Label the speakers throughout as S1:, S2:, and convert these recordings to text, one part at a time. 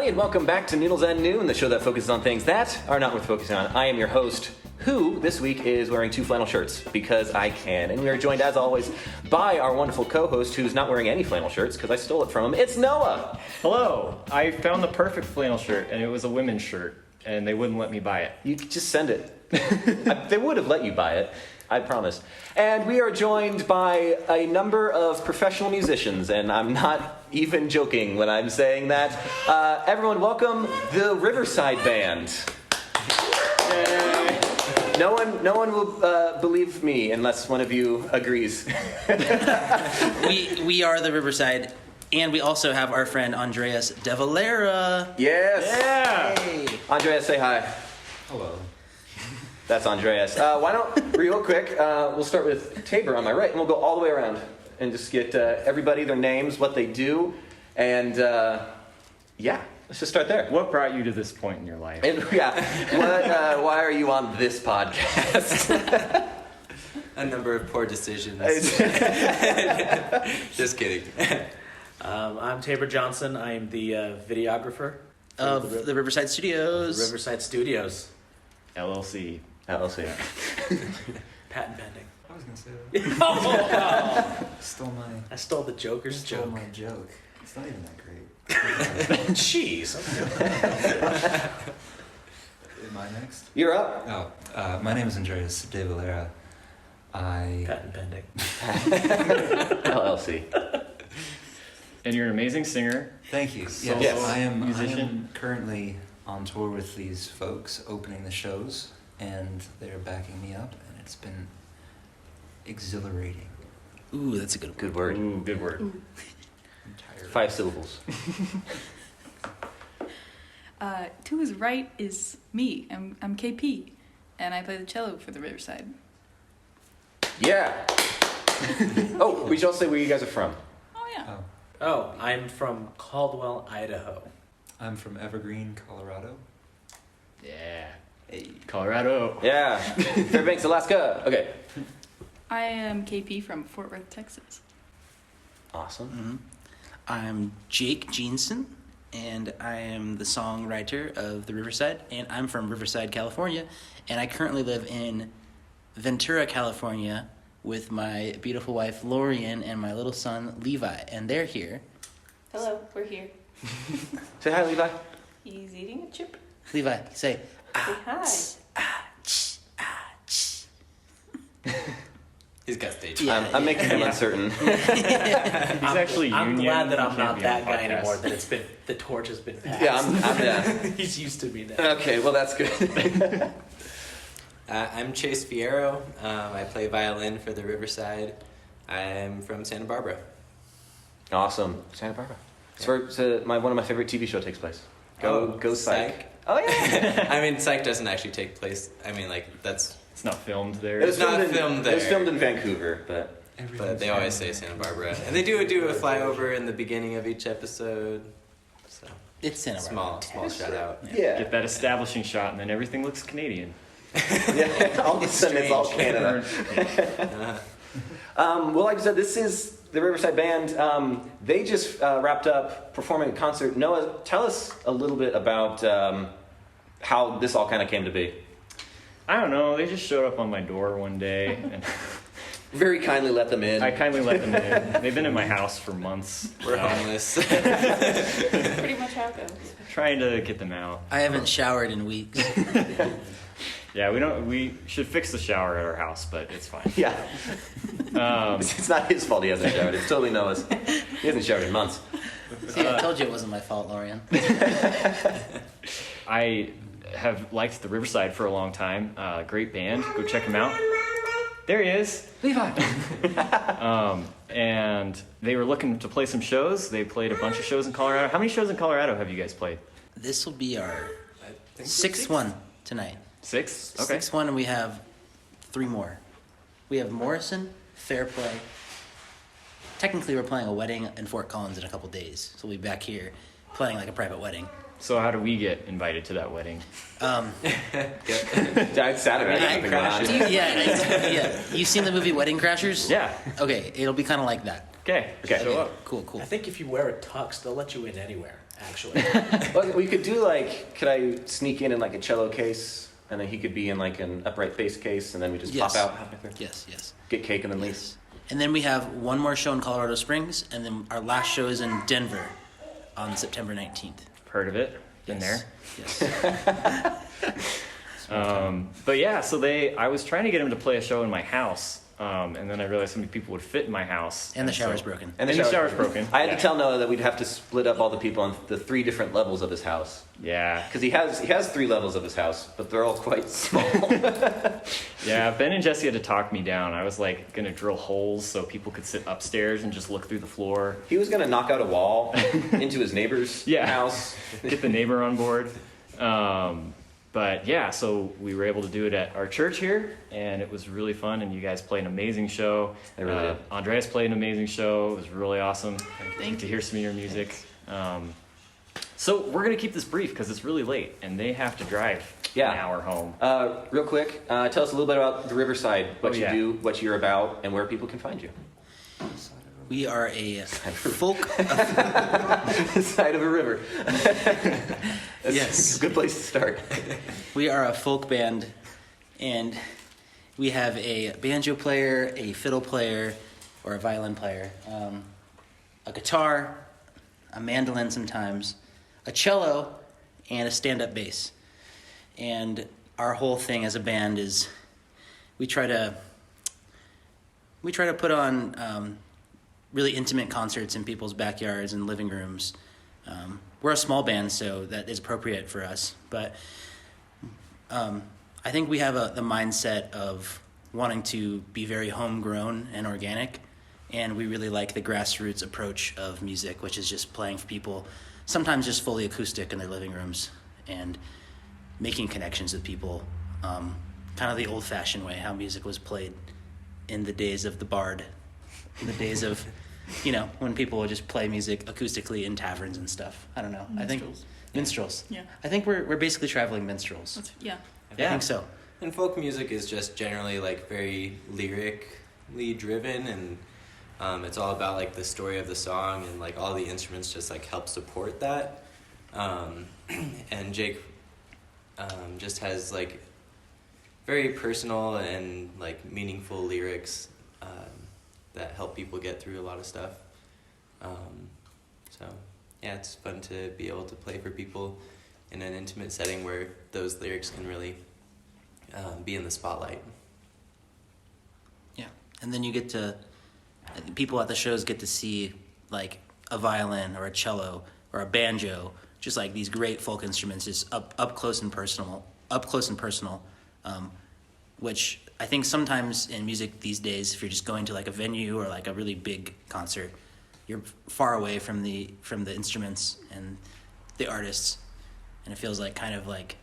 S1: everybody, and welcome back to Noodles and Noon, the show that focuses on things that are not worth focusing on. I am your host, who this week is wearing 2 flannel shirts, because I can. And we are joined, as always, by our wonderful co-host, who's not wearing any flannel shirts, because I stole it from him. It's Noah!
S2: Hello! I found the perfect flannel shirt, and it was a women's shirt, and they wouldn't let me buy it.
S1: You could just send it. They would have let you buy it, I promise. And we are joined by a number of professional musicians, and I'm not even joking when I'm saying that. Everyone, welcome the Riverside Band. Yay. No one will believe me unless one of you agrees.
S3: We are the Riverside, and we also have our friend Andreas DeValera.
S1: Yes.
S3: Yeah. Hey.
S1: Andreas, say hi.
S4: Hello.
S1: That's Andreas. Why don't, real quick, we'll start with Tabor on my right, and we'll go all the way around and just get everybody, their names, what they do, and yeah, let's just start there.
S2: What brought you to this point in your life?
S1: And, why are you on this podcast?
S4: A number of poor decisions. Just kidding.
S5: I'm Tabor Johnson. I'm the videographer
S3: Of the Riverside Studios.
S5: The Riverside Studios.
S2: LLC.
S1: LLC.
S5: Patent pending.
S4: I was gonna say that.
S5: Oh,
S4: I
S5: stole the Joker's
S4: stole
S5: joke.
S4: my joke. It's not even that great.
S5: Jeez.
S4: Am I next?
S1: You're up.
S4: Oh, my name is Andreas DeValera.
S5: Patent pending.
S1: LLC.
S2: And you're an amazing singer.
S4: Thank you.
S2: Solo
S4: Yes, I am
S2: musician.
S4: currently on tour with these folks, opening the shows, and they're backing me up, and it's been exhilarating.
S3: Ooh, that's a good one.
S1: Good word.
S2: Ooh, good word.
S4: I'm tired.
S1: 5 syllables.
S6: To his right is me. I'm KP, and I play the cello for the Riverside.
S1: Yeah. Oh, we should also say where you guys are from.
S6: Oh yeah.
S4: Oh,
S5: Oh, I'm from Caldwell, Idaho.
S4: I'm from Evergreen, Colorado.
S2: Yeah.
S4: Hey.
S2: Colorado.
S1: Yeah. Fairbanks, Alaska. Okay.
S6: I am KP from Fort Worth, Texas.
S1: Awesome.
S3: I'm Jake Jeanson, and I am the songwriter of the Riverside, and I'm from Riverside, California, and I currently live in Ventura, California, with my beautiful wife Lorian and my little son Levi, and they're here.
S7: Hello, we're here.
S1: Say hi, Levi.
S7: He's eating a chip.
S3: Levi, say
S7: Say hi.
S4: He's got stage.
S3: Yeah.
S1: I'm making him uncertain.
S2: He's actually
S5: I'm
S2: union.
S5: glad that I'm
S2: He can't
S5: not
S2: be
S5: that
S2: on the
S5: guy
S2: podcast.
S5: anymore. That the torch has been passed.
S1: Yeah, I'm
S5: He's used to me now.
S1: Okay, well, that's good.
S8: I'm Chase Fierro. I play violin for the Riverside. I'm from Santa Barbara.
S1: Awesome. Santa Barbara. One of my favorite TV show takes place. Go Psych. Oh, yeah.
S8: I mean, Psych doesn't actually take place. I mean, that's...
S2: It's not filmed there.
S1: It was
S8: not
S1: filmed
S8: filmed there.
S1: It was filmed in Vancouver, but...
S8: But they always say Santa Barbara. And they do a flyover in the beginning of each episode. So,
S3: it's Santa Barbara.
S8: small shout out.
S1: Yeah.
S2: Get that establishing shot, and then everything looks Canadian.
S1: Yeah, all of a sudden it's all
S8: Strange.
S1: Canada. Well, like I said, this is the Riverside Band. They just wrapped up performing a concert. Noah, tell us a little bit about how this all kind of came to be.
S2: I don't know. They just showed up on my door one day, and
S1: Very kindly let them in.
S2: I kindly let them in. They've been in my house for months.
S8: We're homeless.
S7: Pretty much how it goes.
S2: Trying to get them out.
S3: I haven't showered in weeks.
S2: Yeah, we should fix the shower at our house, but it's fine.
S1: Yeah.
S2: Um,
S1: It's not his fault he hasn't showered. It's totally Noah's. He hasn't showered in months.
S3: See, I told you it wasn't my fault, Lorian.
S2: I have liked the Riverside for a long time. Great band. Go check them out. There he is. Levi. And they were looking to play some shows. They played a bunch of shows in Colorado. How many shows in Colorado have you guys played?
S3: This will be our
S8: I think
S3: sixth one tonight.
S2: 6? Okay.
S3: Sixth one, and we have 3 more. We have Morrison, Fairplay. Technically, we're playing a wedding in Fort Collins in a couple days, so we'll be back here playing like a private wedding.
S2: So how do we get invited to that wedding?
S1: It's Saturday.
S3: Yeah. You've seen the movie Wedding Crashers?
S2: Yeah.
S3: Okay, it'll be kind of like that.
S2: Okay.
S1: Okay.
S2: Show up.
S3: Cool.
S5: I think if you wear a tux, they'll let you in anywhere. actually.
S1: Well, we could do like, could I sneak in like a cello case, and then he could be in like an upright bass case, and then we just
S3: Yes.
S1: pop out halfway through?
S3: Yes, yes.
S1: Get cake and then leave.
S3: Yes. And then we have one more show in Colorado Springs, and then our last show is in Denver on September 19th.
S2: Heard of it? Been there.
S3: Yes.
S2: But yeah, so I was trying to get him to play a show in my house, and then I realized how many people would fit in my house.
S3: And the shower's
S2: so-
S3: broken.
S1: And
S2: the shower's broken.
S1: I had
S2: Yeah.
S1: to tell Noah that we'd have to split up all the people on the 3 different levels of his house.
S2: Yeah,
S1: Because he has 3 levels of his house, but they're all quite small.
S2: yeah. Ben and Jesse had to talk me down. I was like gonna drill holes so people could sit upstairs and just look through the floor.
S1: He was going to knock out a wall into his neighbor's
S2: Yeah.
S1: house.
S2: Get the neighbor on board. But yeah, so we were able to do it at our church here, and it was really fun. And you guys played an amazing show.
S1: They really did.
S2: Andreas played an amazing show. It was really awesome.
S6: Thank
S2: to
S6: you.
S2: hear some of your music. So we're gonna keep this brief because it's really late, and they have to drive
S1: Yeah.
S2: an hour home.
S1: Real quick, tell us a little bit about the Riverside, what
S2: Oh,
S1: you
S2: yeah.
S1: do, what you're about, and where people can find you.
S3: We are a folk.
S1: Side of a river. That's
S3: Yes.
S1: a good place to start.
S3: We are a folk band, and we have a banjo player, a fiddle player, or a violin player, a guitar, a mandolin sometimes, a cello, and a stand-up bass. And our whole thing as a band is we try to put on really intimate concerts in people's backyards and living rooms. We're a small band, so that is appropriate for us. But I think we have the mindset of wanting to be very homegrown and organic, and we really like the grassroots approach of music, which is just playing for people, sometimes just fully acoustic in their living rooms, and making connections with people, kind of the old-fashioned way, how music was played in the days of the bard, in the days of, when people would just play music acoustically in taverns and stuff. I don't know. I think minstrels.
S6: Yeah.
S3: I think we're basically traveling minstrels.
S6: Yeah.
S3: I think so.
S8: And folk music is just generally like very lyrically driven, and it's all about like the story of the song, and like all the instruments just like help support that. And Jake just has like very personal and like meaningful lyrics that help people get through a lot of stuff. So yeah, it's fun to be able to play for people in an intimate setting where those lyrics can really be in the spotlight.
S3: Yeah. And then you get to, people at the shows get to see like a violin or a cello or a banjo, just like these great folk instruments, just up close and personal, which I think sometimes in music these days, if you're just going to like a venue or like a really big concert, you're far away from the instruments and the artists, and it feels like kind of like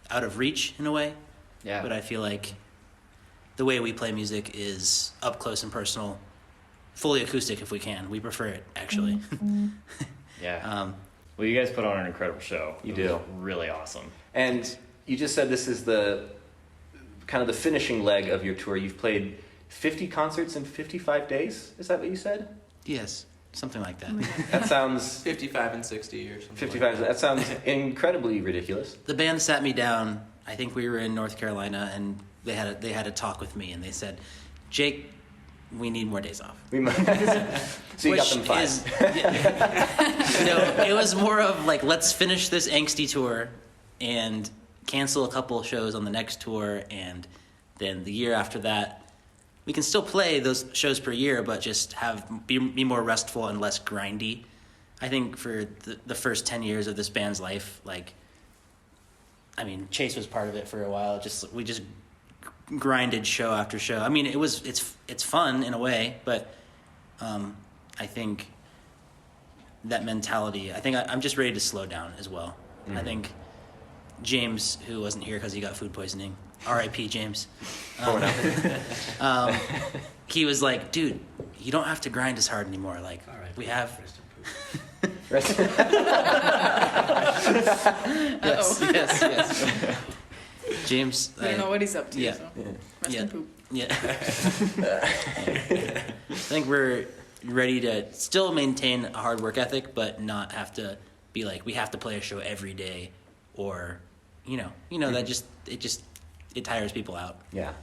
S3: out of reach in a way.
S2: Yeah.
S3: But I feel like the way we play music is up close and personal, fully acoustic if we can. We prefer it, actually.
S2: Yeah. Well, you guys put on an incredible show.
S1: You
S2: It
S1: do.
S2: was really awesome.
S1: And you just said this is the kind of the finishing leg of your tour. You've played 50 concerts in 55 days. Is that what you said?
S3: Yes, something like that.
S1: That sounds
S8: 55 and 60 or something.
S1: 55. That sounds incredibly ridiculous.
S3: The band sat me down. I think we were in North Carolina, and they had a talk with me, and they said, "Jake, we need more days off."
S1: We might. So you got them 5.
S3: No, it was more of like, let's finish this angsty tour and cancel a couple of shows on the next tour, and then the year after that, we can still play those shows per year, but just be more restful and less grindy. I think for the first 10 years of this band's life, like, I mean, Chase was part of it for a while. We just grinded show after show. I mean, it's fun in a way, but I think that mentality. I think I'm just ready to slow down as well.
S1: Mm-hmm.
S3: I think James, who wasn't here because he got food poisoning, R.I.P. James. He was like, "Dude, you don't have to grind as hard anymore. Like,
S5: All right.
S3: we have."
S6: Uh-oh.
S3: Yes. James.
S6: I don't know what he's up to.
S3: yeah.
S6: So. Rest
S3: Yeah.
S6: in poop.
S3: Yeah. I think we're ready to still maintain a hard work ethic, but not have to be like, we have to play a show every day, or, that it tires people out.
S1: Yeah.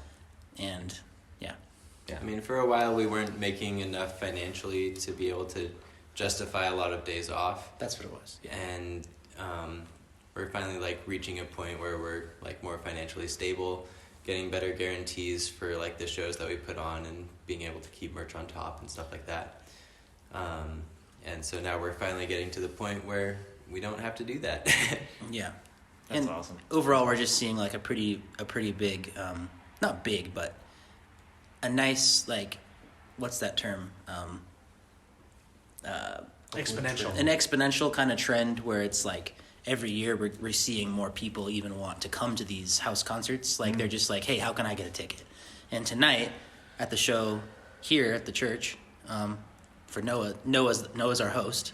S3: And yeah.
S8: I mean, for a while we weren't making enough financially to be able to justify a lot of days off.
S3: That's what it was. Yeah.
S8: And we're finally like reaching a point where we're like more financially stable, getting better guarantees for like the shows that we put on, and being able to keep merch on top and stuff like that. And so now we're finally getting to the point where we don't have to do that.
S3: Yeah.
S2: That's
S3: and
S2: awesome.
S3: Overall, we're just seeing like a pretty big, not big, but a nice, like, what's that term?
S5: Exponential.
S3: An exponential kind of trend where it's like every year we're seeing more people even want to come to these house concerts. Like, they're just like, hey, how can I get a ticket? And tonight at the show here at the church, for Noah's our host,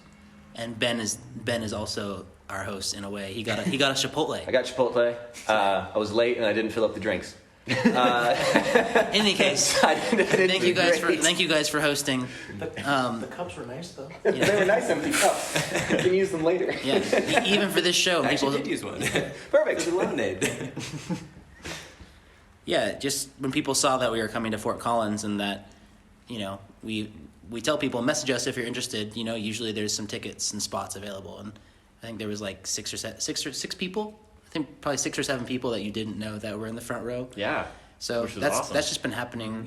S3: and Ben is also our host in a way. He got a Chipotle.
S1: I got Chipotle. I was late and I didn't fill up the drinks.
S3: In any case,
S1: I didn't
S3: thank you guys for hosting.
S5: The cups were nice though.
S3: Yeah.
S1: They were nice empty cups. You can use them later.
S3: Yeah, even for this show,
S8: I
S3: people.
S8: actually did use one.
S1: Perfect.
S8: It's a lemonade.
S3: Yeah, just when people saw that we were coming to Fort Collins, and that, we tell people, message us if you're interested. Usually there's some tickets and spots available, and I think there was like six people. I think probably 6 or 7 people that you didn't know that were in the front row.
S2: Yeah.
S3: So
S2: Which was
S3: that's
S2: awesome.
S3: just been happening.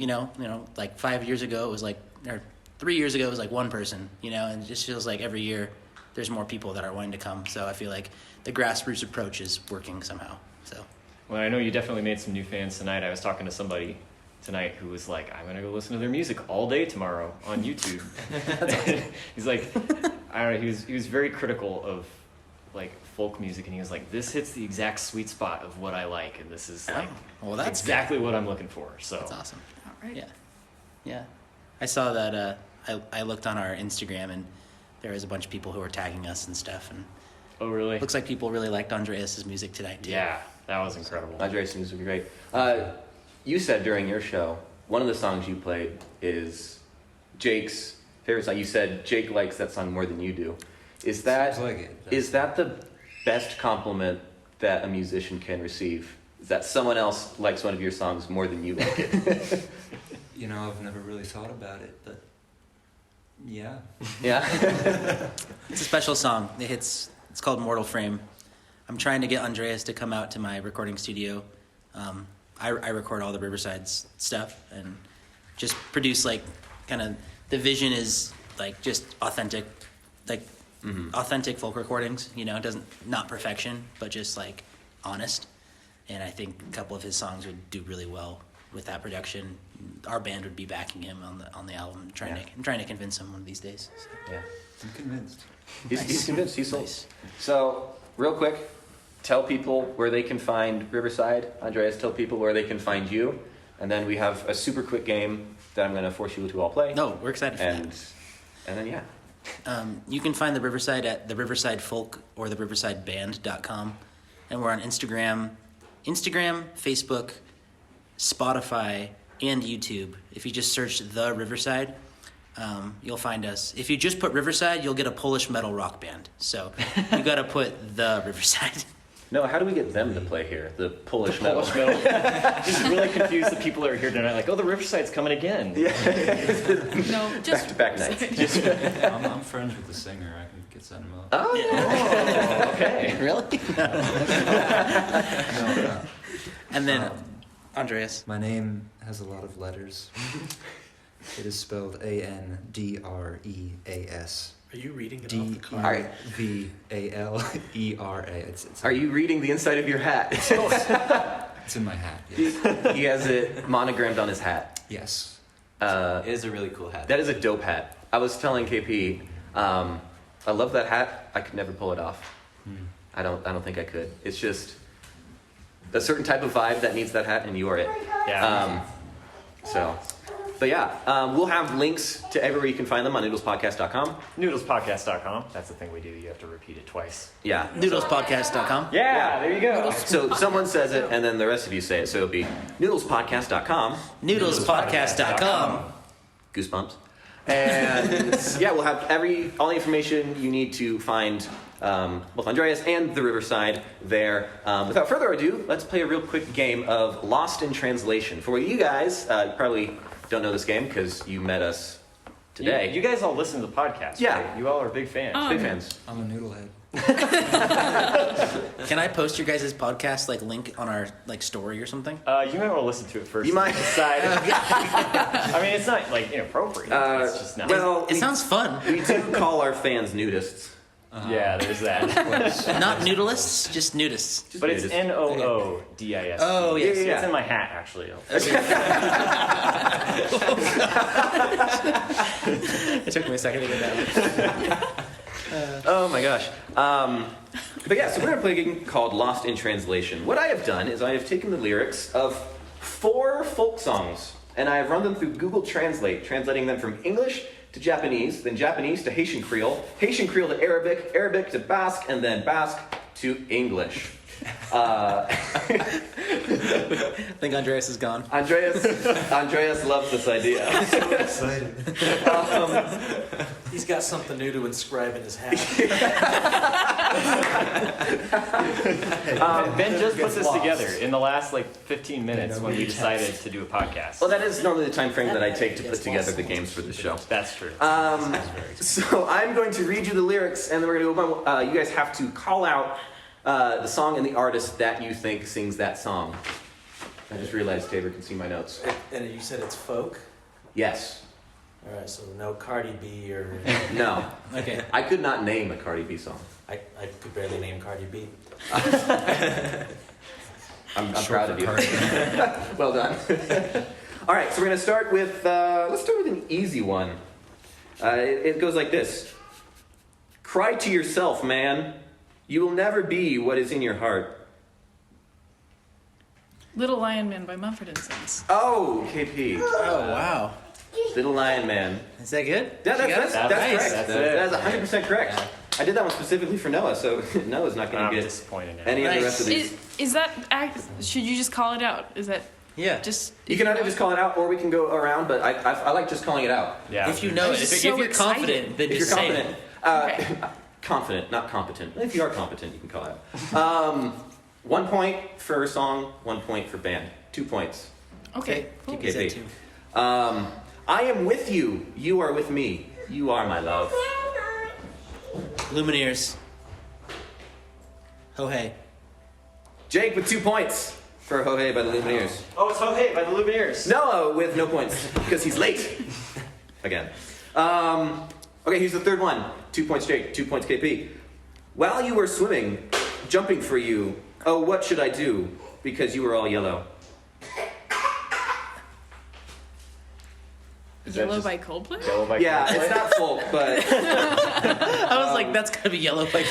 S3: Like 5 years ago it was like, or 3 years ago it was like one person. And it just feels like every year there's more people that are wanting to come. So I feel like the grassroots approach is working somehow. So.
S2: Well, I know you definitely made some new fans tonight. I was talking to somebody tonight who was like, I'm going to go listen to their music all day tomorrow on YouTube. He's like, I don't know, he was very critical of like folk music, and he was like, this hits the exact sweet spot of what I like, and this is like
S3: That's
S2: exactly what I'm looking for. So
S3: That's awesome.
S6: All right.
S3: Yeah. I saw that, I looked on our Instagram, and there was a bunch of people who were tagging us and stuff, and
S2: Oh, really?
S3: looks like people really liked Andreas' music tonight too.
S2: Yeah, that was incredible.
S1: Andreas' music was great. You said during your show, one of the songs you played is Jake's favorite song. You said Jake likes that song more than you do. Is that
S4: Seems like it.
S1: is that the best compliment that a musician can receive? Is that someone else likes one of your songs more than you like it?
S4: I've never really thought about it, but yeah.
S1: Yeah.
S3: It's a special song. It's called Mortal Frame. I'm trying to get Andreas to come out to my recording studio. I record all the Riverside stuff and just produce like kind of, the vision is like just authentic, like authentic folk recordings. It doesn't, not perfection, but just like honest. And I think a couple of his songs would do really well with that production. Our band would be backing him on the album. I'm trying to convince him one of these days. So.
S1: Yeah.
S4: I'm convinced.
S1: He's convinced. He's sold.
S3: Nice.
S1: So, real quick, tell people where they can find Riverside. Andreas, tell people where they can find you. And then we have a super quick game that I'm going to force you to all play.
S3: No, we're excited for
S1: And
S3: that.
S1: then, yeah.
S3: You can find the Riverside at the Riverside Folk or the riversideband.com. And we're on Instagram, Facebook, Spotify, and YouTube. If you just search The Riverside, you'll find us. If you just put Riverside, you'll get a Polish metal rock band. So you got to put The Riverside.
S1: No, how do we get them to play here? The Polish metal.
S2: Polish metal. Just really confused the people that are here tonight. Like, oh, the Riverside's coming again.
S6: No, just
S1: Back-to-back nights.
S4: I'm friends with the singer. I can get set him up.
S1: Oh, okay.
S3: Really?
S4: No.
S3: And then, Andreas.
S4: My name has a lot of letters. It is spelled Andreas.
S5: Are you reading it off the card?
S1: All right.
S4: DEVALERA. It's
S1: Are you reading the inside of your hat?
S4: It's in my hat. Yes.
S1: He has it monogrammed on his hat.
S4: Yes.
S8: It is a really cool hat.
S1: That is a dope hat. I was telling KP, I love that hat. I could never pull it off. I don't think I could. It's just a certain type of vibe that needs that hat, and you are it.
S2: Yeah.
S1: But yeah, we'll have links to everywhere you can find them on noodlespodcast.com.
S2: Noodlespodcast.com. That's the thing we do. You have to repeat it twice.
S1: Yeah.
S3: Noodlespodcast.com.
S2: Yeah, there you go.
S1: So someone says it, and then the rest of you say it. So it'll be noodlespodcast.com.
S3: Noodlespodcast.com.
S1: Goosebumps. And yeah, we'll have all the information you need to find both Andreas and the Riverside there. Without further ado, let's play a real quick game of Lost in Translation. For you guys, you probably don't know this game because you met us today.
S2: You guys all listen to the podcast,
S1: Yeah.
S2: right? You all are big fans.
S1: Big fans.
S4: I'm a noodlehead.
S3: Can I post your guys' podcast link on our story or something?
S2: You might want to listen to it first.
S1: You might.
S2: decide. I mean, it's not inappropriate. It's just not.
S1: Well,
S3: It sounds fun.
S1: we do call our fans nudists.
S2: Yeah, there's that.
S3: Not noodlists, just nudists.
S2: But it's
S1: Nudists.
S2: Noodist.
S3: Oh, yes.
S1: Yeah, yeah.
S2: It's in my hat, actually.
S3: It took me a second to get that.
S1: Oh my gosh. But yeah, so we're going to play a game called Lost in Translation. What I have done is I have taken the lyrics of 4 folk songs, and I have run them through Google Translate, translating them from English to Japanese, then Japanese to Haitian Creole to Arabic, Arabic to Basque, and then Basque to English.
S3: I think Andreas is gone.
S1: Andreas loves this idea.
S4: I'm so excited.
S5: He's got something new to inscribe in his hat.
S2: Ben just put this together in the last 15 minutes when we decided to do a podcast.
S1: Well, that is normally the time frame that I take to put together the games for the show.
S2: That's true.
S1: So I'm going to read you the lyrics, and then we're going to go on. You guys have to call out the song and the artist that you think sings that song. I just realized Tabor can see my notes.
S5: And you said it's folk?
S1: Yes.
S5: All right, so no Cardi B or...
S1: No.
S3: Okay.
S1: I could not name a Cardi B song.
S5: I could barely name Cardi B.
S1: I'm proud of you. Well done. All right, so we're going to start with, let's start with an easy one. It goes like this. Cry to yourself, man. You will never be what is in your heart.
S6: Little Lion Man by Mumford & Sons.
S1: Oh, KP.
S3: Oh, wow.
S1: Little Lion Man.
S3: Is that good?
S1: Yeah, that's
S3: nice.
S1: correct.
S2: That's it.
S1: That's 100% correct. I did that one specifically for Noah, so Noah's not going
S2: I'm
S1: to get
S2: disappointed now.
S1: any of the
S3: Nice.
S1: rest of these.
S6: Is that should you just call it out? Is that
S3: Yeah.
S6: just
S1: You can either just call it out, or we can go around, but I like just calling it out.
S2: Yeah.
S3: If you know it.
S6: I'm
S3: If,
S6: so
S3: if you're
S6: excited.
S3: confident, then
S1: If
S3: just
S1: you're
S3: say
S1: confident.
S3: it.
S1: Confident, not competent. If you are competent, you can call it out. 1 point for song, 1 point for band. 2 points.
S6: okay? Cool.
S1: Okay.
S3: Is that too?
S1: I am with you. You are with me. You are my love.
S3: Lumineers. Ho hey.
S1: Jake with 2 points for Ho Hey by the Lumineers.
S2: Oh, it's Hey by the Lumineers.
S1: Noah with no points because he's late. Again. Okay, here's the third one. 2 points Jake, 2 points KP. While you were swimming, jumping for you, oh, what should I do? Because you were all yellow.
S2: Is that
S6: Yellow
S2: just
S6: by Coldplay?
S2: Yellow by
S1: Yeah,
S2: Coldplay?
S1: it's not folk, but
S3: I was like, that's gotta be yellow by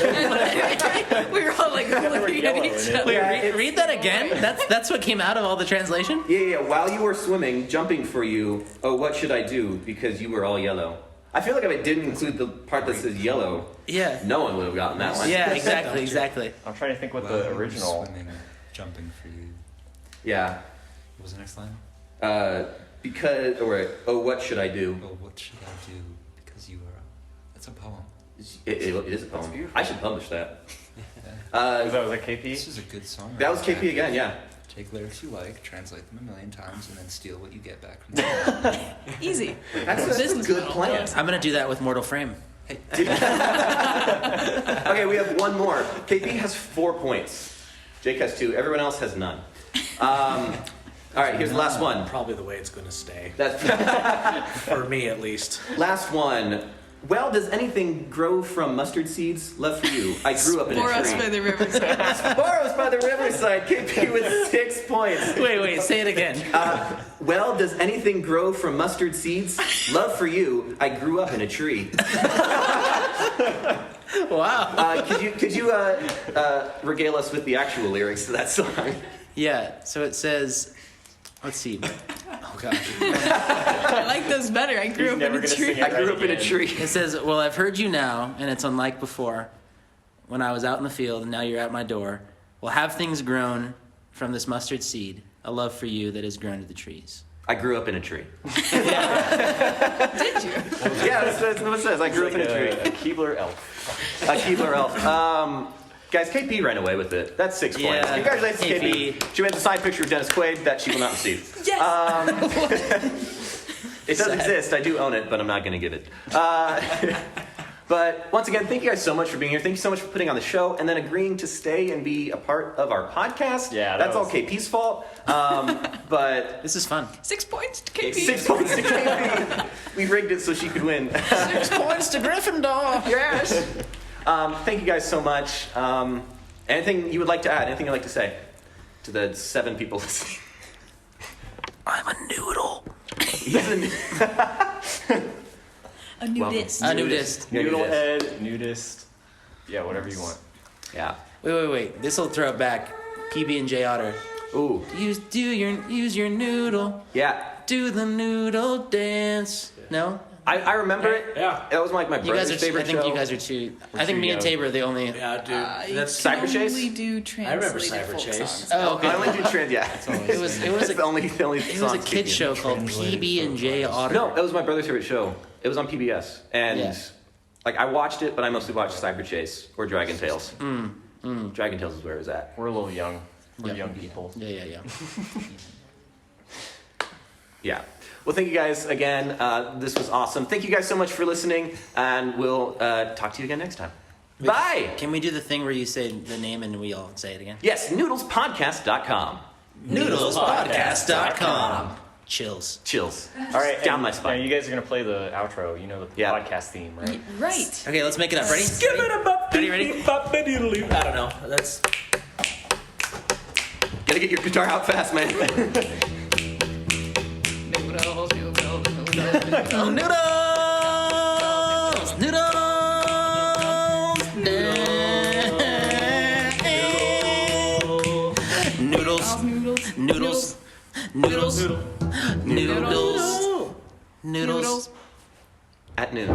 S6: We were all like looking
S2: yellow
S6: at
S2: in
S6: each
S2: it.
S6: other.
S3: Wait,
S1: Yeah,
S3: read,
S1: it's-
S3: read that again? That's what came out of all the translation?
S1: yeah. While you were swimming, jumping for you, oh, what should I do? Because you were all yellow. I feel like if I didn't include the part that says yellow,
S3: Yeah.
S1: no one would have gotten that one.
S3: Yeah, exactly.
S2: I'm trying to think what
S4: While
S2: the
S4: you were
S2: original.
S4: Swimming, jumping for you.
S1: Yeah.
S4: What was the next line?
S1: Because, or, oh, what should I do?
S4: Well, what should I do? Because you are. That's a poem.
S1: It is a poem.
S2: beautiful.
S1: I should publish that.
S2: That was like KP?
S4: This is a good song.
S1: That was KP again, yeah.
S4: Take lyrics you like, translate them a million times, and then steal what you get back from them.
S6: Easy.
S1: That's a
S6: Business
S1: good
S6: model,
S1: plan.
S6: yes.
S3: I'm gonna do that with Mortal Frame.
S1: Okay, we have one more. KP has 4 points. Jake has 2. Everyone else has none. All right, here's the last one.
S5: Probably the way it's going to stay.
S1: That's
S5: For me, at least.
S1: last one. Well, does anything grow from mustard seeds? Love for you. I grew up in a
S6: Boros
S1: tree.
S6: by the Riverside.
S1: Boros by the Riverside. KP with 6 points.
S3: Wait, say it again.
S1: Well, does anything grow from mustard seeds? Love for you. I grew up in a tree.
S3: Wow.
S1: Could you regale us with the actual lyrics to that song?
S3: Yeah, so it says, let's see. Oh gosh.
S6: I like those better. I grew
S2: He's
S6: up
S2: never
S6: in a
S2: gonna
S6: tree.
S2: sing it.
S1: I grew up in a tree.
S3: It says, well, I've heard you now, and it's unlike before. When I was out in the field, and now you're at my door. Well, have things grown from this mustard seed, a love for you that has grown to the trees.
S1: I grew up in a tree.
S6: Did you?
S1: Yeah, that's what it says. I grew up in a tree.
S2: A Keebler elf.
S1: A Keebler elf. Guys, KP ran away with it. That's 6 points.
S3: Yeah,
S1: Congratulations,
S3: KP.
S1: KP. She wins a signed picture of Dennis Quaid that she will not receive.
S6: Yes.
S1: It does exist. I do own it, but I'm not going to give it. But once again, thank you guys so much for being here. Thank you so much for putting on the show and then agreeing to stay and be a part of our podcast.
S2: Yeah,
S1: that's all KP's fault. But
S3: This is fun.
S6: 6 points to KP.
S1: 6 points to KP. We rigged it so she could win.
S3: 6 points to Gryffindor.
S1: Yes. Thank you guys so much. Anything you would like to add? Anything you'd like to say to the 7 people listening?
S3: I'm a noodle.
S6: A nudist.
S3: A nudist.
S1: Yeah,
S2: Noodle
S1: nudist.
S2: head, nudist. Yeah, whatever you want.
S1: Yeah.
S3: Wait. This will throw it back. PB and J Otter.
S1: Ooh.
S3: Use your noodle.
S1: Yeah.
S3: Do the noodle dance. No.
S1: I remember it.
S5: Yeah.
S1: That was like my
S3: You guys
S1: brother's
S3: are. I
S1: favorite
S3: think
S1: show.
S3: you guys are too.
S2: We're
S3: I think
S2: too
S3: me and
S2: young.
S3: Tabor are the only.
S5: Yeah, dude. That's
S1: Cyber Chase?
S6: only do
S5: I remember
S6: translated
S5: Cyber
S6: folk
S5: Chase.
S6: songs.
S3: Oh, okay.
S1: I only do trend. Yeah.
S3: It was
S1: That's
S3: a
S1: the only
S3: It was a
S1: songs
S3: kid
S1: keep me-
S3: show called PB and J Otter.
S1: No, that was my brother's favorite show. It was on PBS, and
S3: Yeah.
S1: like I watched it, but I mostly watched Cyber Chase or Dragon Tales. Dragon Tales is where it was at.
S2: We're a little young. We're
S3: Yeah.
S2: young people.
S3: Yeah.
S1: Yeah. Well, thank you guys again. This was awesome. Thank you guys so much for listening, and we'll talk to you again next time. Bye.
S3: Can we do the thing where you say the name and we all say it again?
S1: Yes, noodlespodcast.com.
S3: Noodlespodcast.com. Chills.
S1: Chills.
S2: All right.
S1: Down
S2: and,
S1: my spine.
S2: You guys are gonna play the outro. You know the
S1: Yeah.
S2: podcast theme, right?
S6: Right.
S3: Okay, let's make it up. Ready? Ready?
S5: I don't know. That's.
S1: Gotta get your guitar out fast, man.
S3: Oh, noodles! Noodles! Noodles! Noodles! Noodles! Noodles!
S1: At noon.